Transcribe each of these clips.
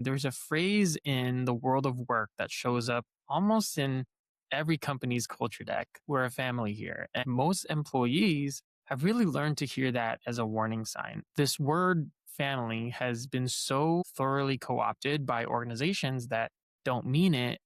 There's a phrase in the world of work that shows up almost in every company's culture deck. We're a family here. And most employees have really learned to hear that as a warning sign. This word family has been so thoroughly co opted by organizations that don't mean it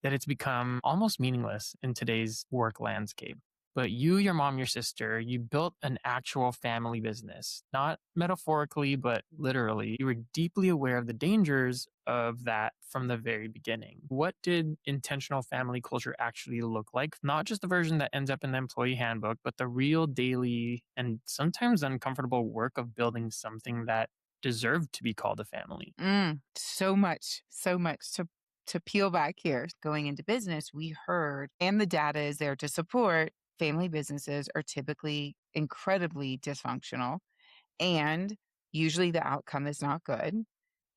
that it's become almost meaningless in today's work landscape. But you, your mom, your sister, you built an actual family business, not metaphorically, but literally. You were deeply aware of the dangers of that from the very beginning. What did intentional family culture actually look like? Not just the version that ends up in the employee handbook, but the real daily and sometimes uncomfortable work of building something that deserved to be called a family. So much to peel back here. Going into business, we heard, and the data is there to support, family businesses are typically incredibly dysfunctional, and usually the outcome is not good,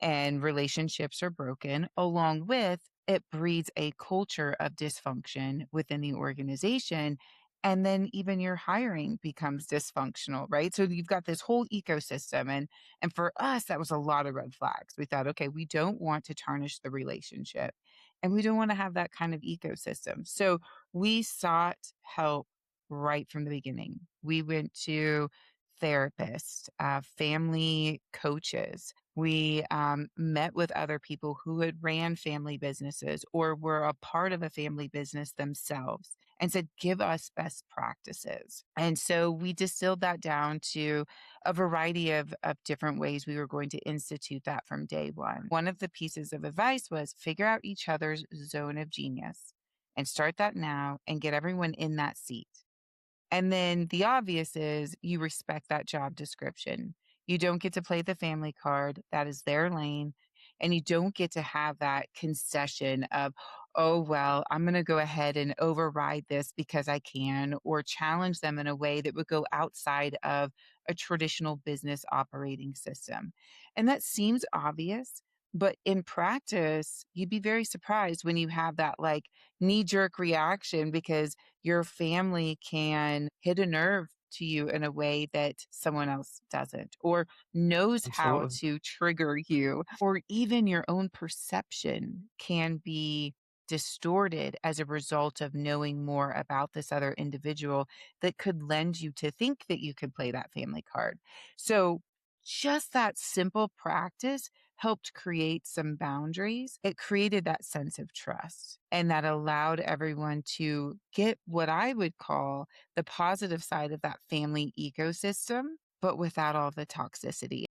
and relationships are broken, along with it breeds a culture of dysfunction within the organization. And then even your hiring becomes dysfunctional, right? So you've got this whole ecosystem. And for us, that was a lot of red flags. We thought, okay, we don't want to tarnish the relationship and we don't want to have that kind of ecosystem. So we sought help right from the beginning. We went to therapists, family coaches. We met with other people who had ran family businesses or were a part of a family business themselves and said, give us best practices. And so we distilled that down to a variety of different ways we were going to institute that from day one. One of the pieces of advice was figure out each other's zone of genius and start that now and get everyone in that seat. And then the obvious is you respect that job description. You don't get to play the family card. That is their lane. And you don't get to have that concession of, oh, well, I'm going to go ahead and override this because I can, or challenge them in a way that would go outside of a traditional business operating system. And that seems obvious. But in practice, you'd be very surprised when you have that like knee jerk reaction because your family can hit a nerve to you in a way that someone else doesn't, or knows how Absolutely. to trigger you, or even your own perception can be distorted as a result of knowing more about this other individual that could lend you to think that you could play that family card. So just that simple practice helped create some boundaries. It created that sense of trust and that allowed everyone to get what I would call the positive side of that family ecosystem, but without all the toxicity.